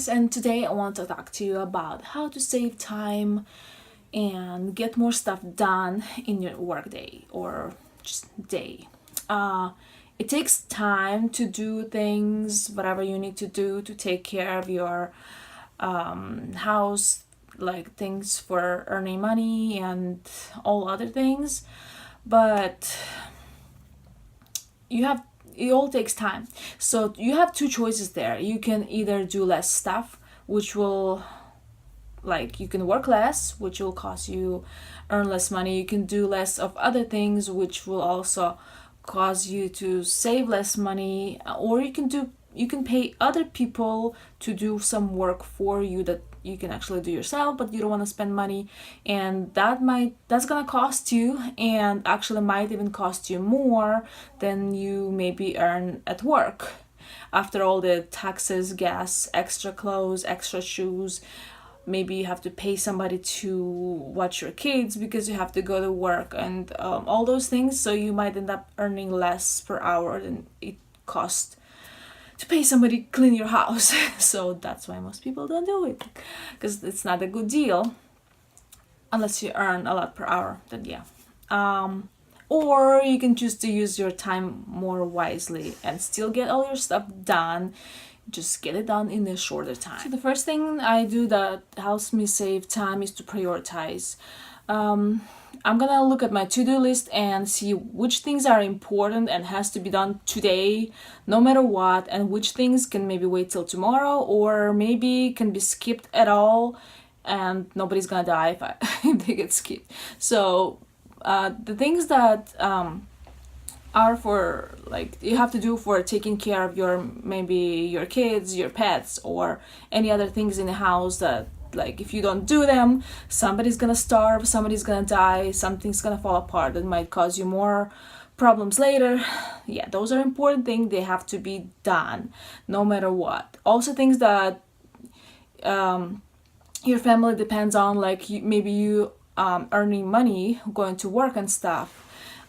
guys, and today I want to talk to you about how to save time and get more stuff done in your workday or just day. Uh, it takes time to do things, whatever you need to do to take care of your house, like things for earning money and all other things. But you have it all takes time, so you have two choices there. You can either do less stuff, which will, like, you can work less, which will cause you earn less money. You can do less of other things, which will also cause you to save less money. Or you can pay other people to do some work for you that you can actually do yourself, but you don't want to spend money, and that's gonna cost you, and actually might even cost you more than you maybe earn at work after all the taxes, gas, extra clothes, extra shoes. Maybe you have to pay somebody to watch your kids because you have to go to work, and all those things. So you might end up earning less per hour than it costs to pay somebody clean your house. So that's why most people don't do it, because it's not a good deal unless you earn a lot per hour. Then yeah. Or you can choose to use your time more wisely and still get all your stuff done. Just get it done in a shorter time. So the first thing I do that helps me save time is to prioritize. I'm gonna look at my to-do list and see which things are important and has to be done today, no matter what, and which things can maybe wait till tomorrow, or maybe can be skipped at all, and nobody's gonna die if they get skipped. So the things that are for, like, you have to do for taking care of maybe your kids, your pets, or any other things in the house that, like, if you don't do them, somebody's gonna starve, somebody's gonna die, something's gonna fall apart that might cause you more problems later. Yeah, those are important things. They have to be done no matter what. Also things that your family depends on, like maybe you earning money, going to work and stuff.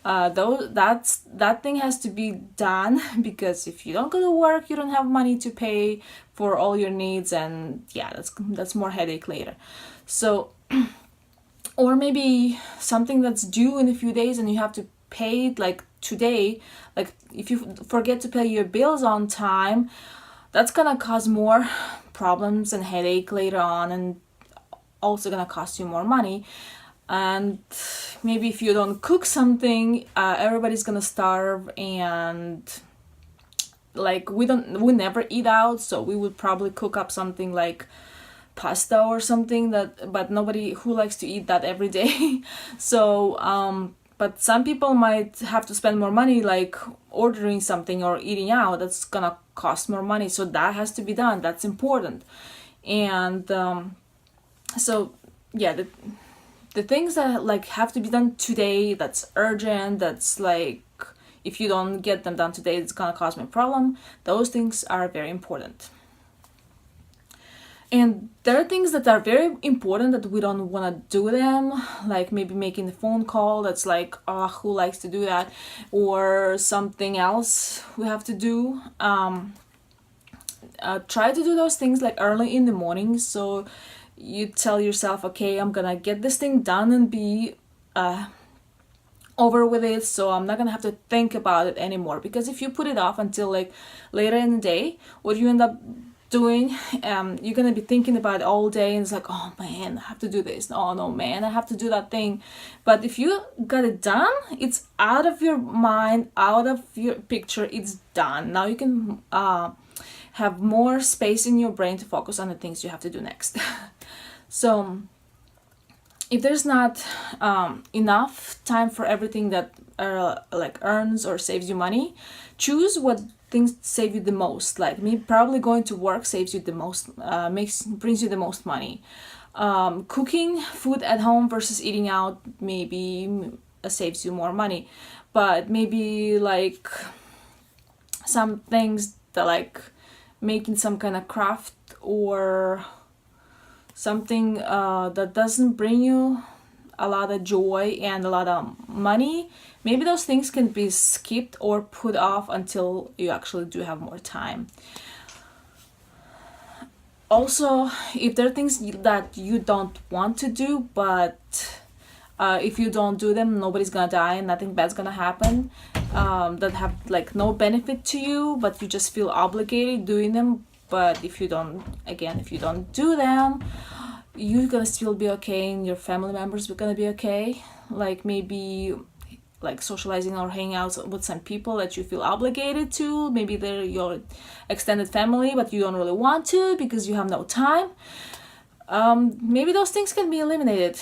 That thing has to be done, because if you don't go to work, you don't have money to pay for all your needs, and yeah, that's more headache later. So or maybe something that's due in a few days and you have to pay it like today. Like if you forget to pay your bills on time, that's gonna cause more problems and headache later on, and also gonna cost you more money. And maybe if you don't cook something, everybody's gonna starve, and like we never eat out, so we would probably cook up something like pasta or something, but nobody who likes to eat that every day. So but some people might have to spend more money, like ordering something or eating out. That's gonna cost more money, so that has to be done. That's important. And so yeah, the things that like have to be done today, that's urgent, that's like if you don't get them done today, it's gonna cause me a problem. Those things are very important. And there are things that are very important that we don't want to do them, like maybe making the phone call. That's like, oh, who likes to do that? Or something else we have to do. Try to do those things like early in the morning, so you tell yourself, okay, I'm gonna get this thing done and be over with it, so I'm not gonna have to think about it anymore. Because if you put it off until like later in the day, what you end up doing, you're gonna be thinking about it all day, and it's like, oh man, I have to do this, oh no man, I have to do that thing. But if you got it done, it's out of your mind, out of your picture, it's done. Now you can have more space in your brain to focus on the things you have to do next. So if there's not enough time for everything that like earns or saves you money, choose what things save you the most. Like me, probably going to work saves you the most, brings you the most money. Cooking food at home versus eating out maybe saves you more money. But maybe like some things that, like making some kind of craft or something that doesn't bring you a lot of joy and a lot of money, maybe those things can be skipped or put off until you actually do have more time. Also, if there are things that you don't want to do, but if you don't do them, nobody's gonna die and nothing bad's gonna happen, that have like no benefit to you, but you just feel obligated doing them. But if you don't, again, if you don't do them, you're gonna still be okay, and your family members are gonna be okay. Like maybe like socializing or hanging out with some people that you feel obligated to. Maybe they're your extended family, but you don't really want to because you have no time. Maybe those things can be eliminated.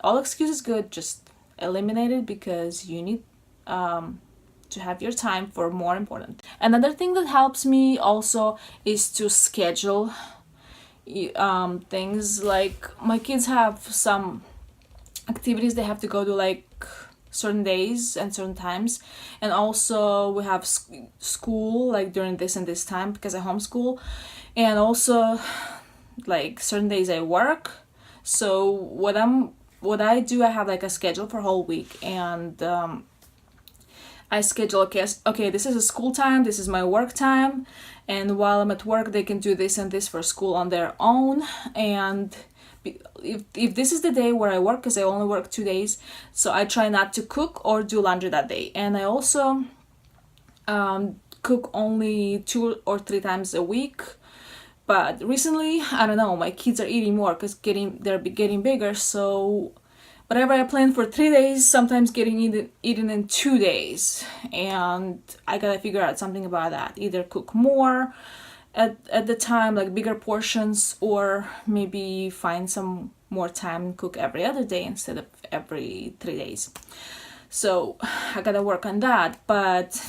All excuses good, just eliminate it because you need to have your time for more important. Another thing that helps me also is to schedule things. Like my kids have some activities they have to go to, like certain days and certain times, and also we have school like during this and this time because I homeschool, and also like certain days I work. So what I do, I have like a schedule for a whole week, and I schedule, okay, this is a school time, this is my work time, and while I'm at work they can do this and this for school on their own. And if this is the day where I work, because I only work 2 days, so I try not to cook or do laundry that day. And I also cook only 2 or 3 times a week. But recently, I don't know, my kids are eating more because they're getting bigger, so whatever I plan for 3 days, sometimes getting eaten in 2 days, and I gotta figure out something about that. Either cook more at the time, like bigger portions, or maybe find some more time and cook every other day instead of every 3 days. So I gotta work on that. But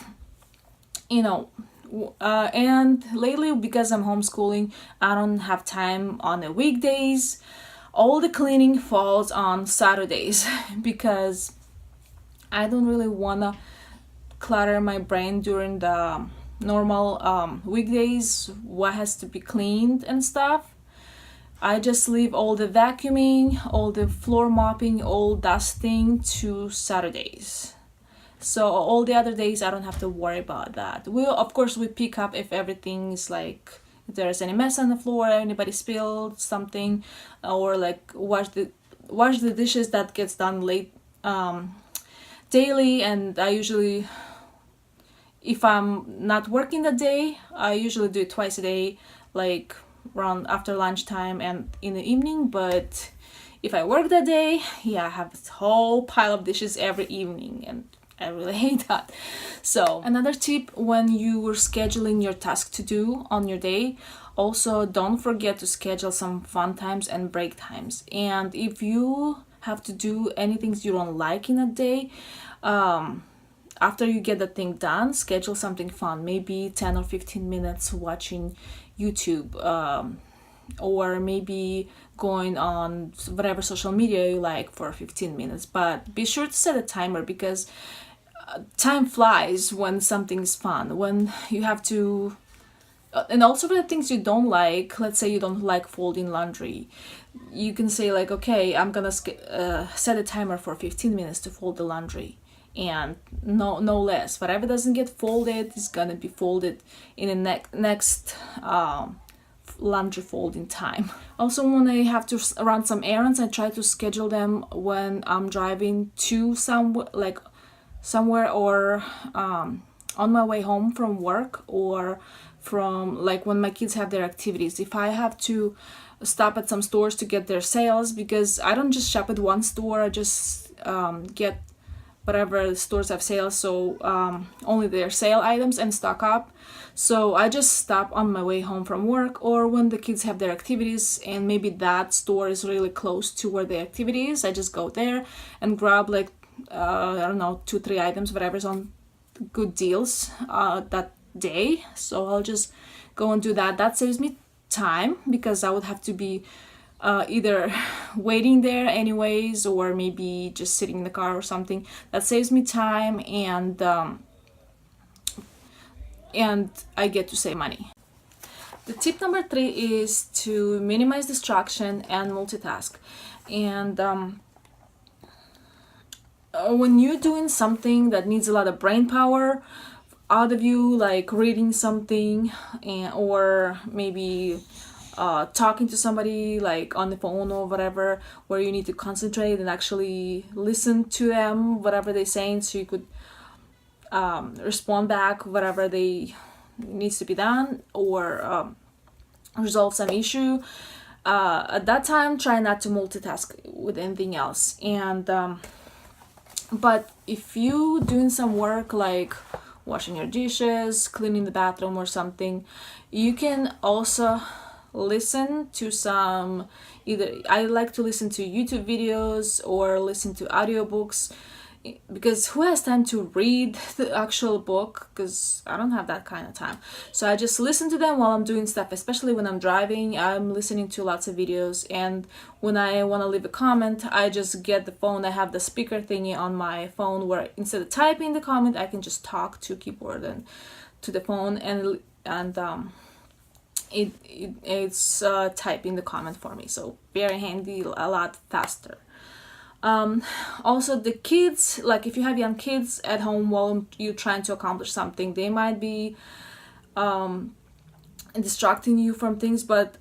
and lately, because I'm homeschooling, I don't have time on the weekdays. All the cleaning falls on Saturdays because I don't really wanna clutter my brain during the normal weekdays, what has to be cleaned and stuff. I just leave all the vacuuming, all the floor mopping, all dusting to Saturdays. So all the other days I don't have to worry about that. Of course we pick up if everything's like, if there's any mess on the floor, anybody spilled something, or like wash the dishes. That gets done late daily. And I usually, if I'm not working that day, I usually do it twice a day, like around after lunchtime and in the evening. But if I work that day, yeah, I have this whole pile of dishes every evening, and I really hate that. So another tip when you are scheduling your task to do on your day, also don't forget to schedule some fun times and break times. And if you have to do anything you don't like in a day, after you get the thing done, schedule something fun, maybe 10 or 15 minutes watching YouTube, or maybe going on whatever social media you like for 15 minutes. But be sure to set a timer, because time flies when something's fun, when you have to. And also for the things you don't like, let's say you don't like folding laundry, you can say like, okay, I'm gonna set a timer for 15 minutes to fold the laundry, and no less. Whatever doesn't get folded is gonna be folded in the next laundry folding time. Also, when I have to run some errands, I try to schedule them when I'm driving to somewhere, or on my way home from work, or from like when my kids have their activities. If I have to stop at some stores to get their sales, because I don't just shop at one store, I just get whatever stores have sales, so only their sale items, and stock up. So I just stop on my way home from work, or when the kids have their activities and maybe that store is really close to where the activity is, I just go there and grab like I don't know, 2-3 items, whatever's on good deals that day. So I'll just go and do that. That saves me time, because I would have to be either waiting there anyways, or maybe just sitting in the car or something. That saves me time, and I get to save money. The tip number 3 is to minimize distraction and multitask. And when you're doing something that needs a lot of brain power out of you, like reading something, or maybe talking to somebody like on the phone or whatever, where you need to concentrate and actually listen to them, whatever they're saying, so you could respond back whatever they needs to be done, or resolve some issue. At that time, try not to multitask with anything else. And but if you doing some work like washing your dishes, cleaning the bathroom or something, you can also listen to some, either I like to listen to YouTube videos or listen to audiobooks, because who has time to read the actual book? Because I don't have that kind of time. So I just listen to them while I'm doing stuff, especially when I'm driving. I'm listening to lots of videos, and when I want to leave a comment, I just get the phone. I have the speaker thingy on my phone where instead of typing the comment, I can just talk to keyboard and to the phone, and it's typing the comment for me. So very handy, a lot faster. Also, the kids, like if you have young kids at home while you're trying to accomplish something, they might be distracting you from things, but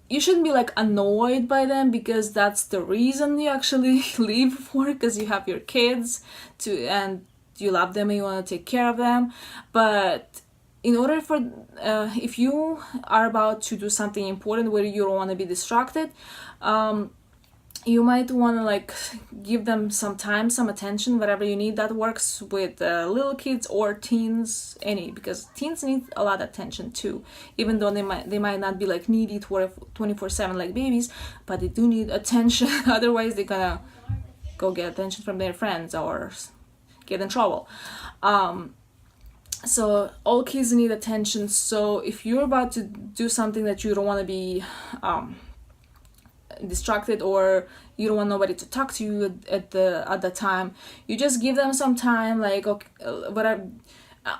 you shouldn't be like annoyed by them, because that's the reason you actually leave work, because you have your kids and you love them and you want to take care of them. But in order for if you are about to do something important where you don't want to be distracted, you might want to like give them some time, some attention, whatever you need. That works with little kids or teens, because teens need a lot of attention too, even though they might not be like needy 24/7 like babies, but they do need attention. Otherwise they're gonna go get attention from their friends or get in trouble. So all kids need attention. So if you're about to do something that you don't want to be distracted, or you don't want nobody to talk to you at the time, you just give them some time, like okay, whatever,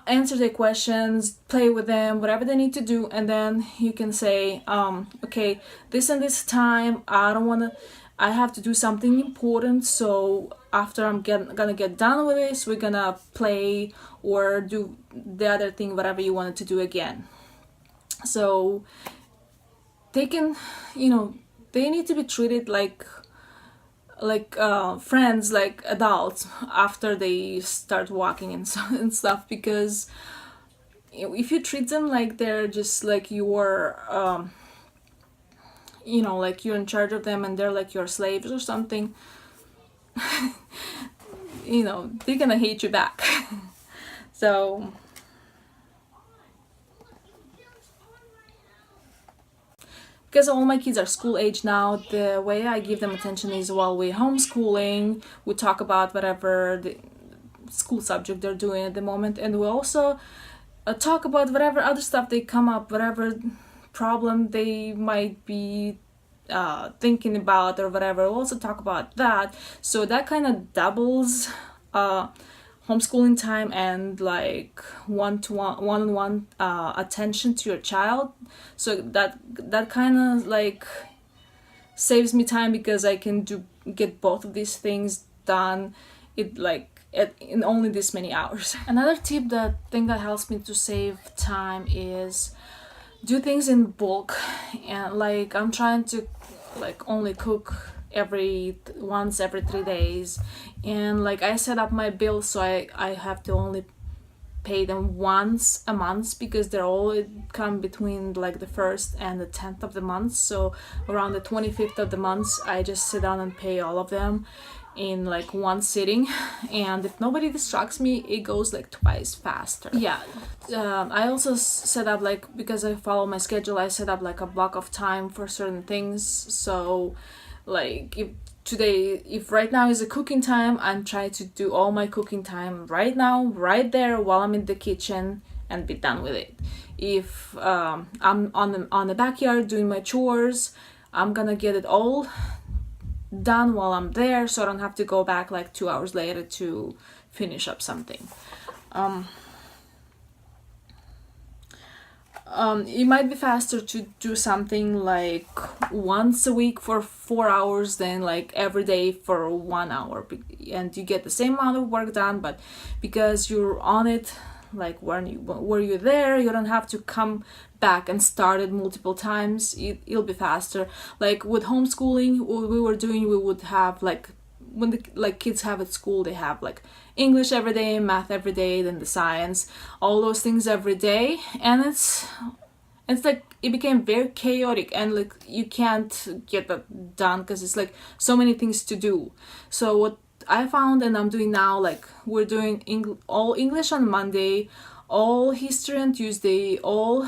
answer their questions, play with them, whatever they need to do, and then you can say okay, this and this time I have to do something important, so after I'm gonna get done with this, we're gonna play or do the other thing, whatever you wanted to do again. So they can, they need to be treated like friends, like adults, after they start walking and stuff, because if you treat them like they're just like you're like you're in charge of them and they're like your slaves or something, they're gonna hate you back. So because all my kids are school age now, the way I give them attention is while we're homeschooling, we talk about whatever the school subject they're doing at the moment, and we also talk about whatever other stuff they come up, whatever problem they might be thinking about or whatever. We'll also talk about that. So that kind of doubles homeschooling time and like one-on-one attention to your child. So that kind of like saves me time, because I can get both of these things done in only this many hours. Another tip, that thing that helps me to save time, is do things in bulk. And like I'm trying to like only cook once every 3 days, and like I set up my bills so I have to only pay them once a month, because they're all come between like the 1st and the 10th of the month. So around the 25th of the month, I just sit down and pay all of them in like one sitting, and if nobody distracts me, it goes like twice faster. I also set up, like, because I follow my schedule, I set up like a block of time for certain things. So like if right now is a cooking time, I'm trying to do all my cooking time right now, right there, while I'm in the kitchen, and be done with it. If I'm on the backyard doing my chores, I'm gonna get it all done while I'm there, so I don't have to go back like 2 hours later to finish up something. It might be faster to do something like once a week for 4 hours than like every day for 1 hour, and you get the same amount of work done, but because you're on it like when you were you there, you don't have to come back and start it multiple times. It'll be faster. Like with homeschooling, what we were doing, we would have like when the like kids have at school, they have like English every day, math every day, then the science, all those things every day, and it's like it became very chaotic, and like you can't get that done because it's like so many things to do. So what I found and I'm doing now, like we're doing all English on Monday, all history on Tuesday, all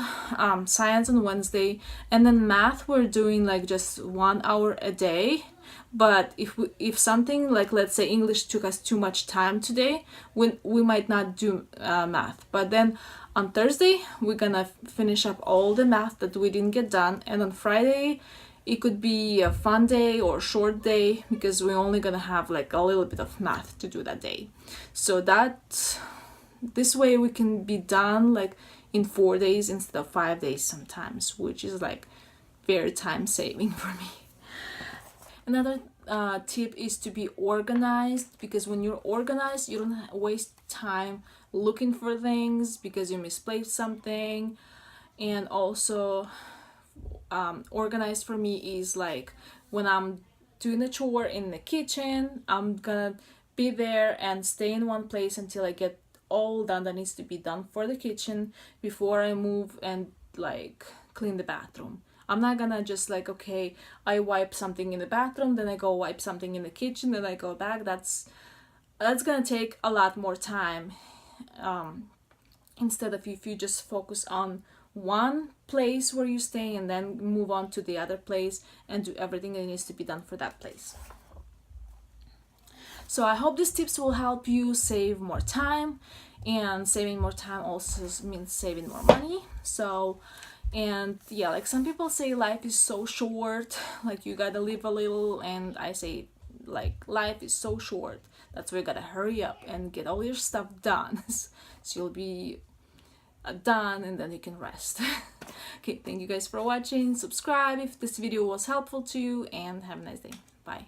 science on Wednesday, and then math we're doing like just 1 hour a day. But if something like, let's say English took us too much time today, we might not do math. But then on Thursday we're gonna finish up all the math that we didn't get done, and on Friday it could be a fun day or short day because we're only gonna have like a little bit of math to do that day. So that this way we can be done like in 4 days instead of 5 days sometimes, which is like very time saving for me. Another tip is to be organized, because when you're organized you don't waste time looking for things because you misplaced something. And also organized for me is like when I'm doing a chore in the kitchen, I'm gonna be there and stay in one place until I get all done that needs to be done for the kitchen before I move and like clean the bathroom. I'm not gonna just like, okay, I wipe something in the bathroom, then I go wipe something in the kitchen, then I go back. That's gonna take a lot more time. Instead of if you just focus on one place where you stay and then move on to the other place and do everything that needs to be done for that place. So I hope these tips will help you save more time, and saving more time also means saving more money. So, and yeah, like some people say life is so short, like you gotta live a little, and I say like life is so short, that's why you gotta hurry up and get all your stuff done so you'll be done and then you can rest. Okay, thank you guys for watching. Subscribe if this video was helpful to you, and have a nice day. Bye.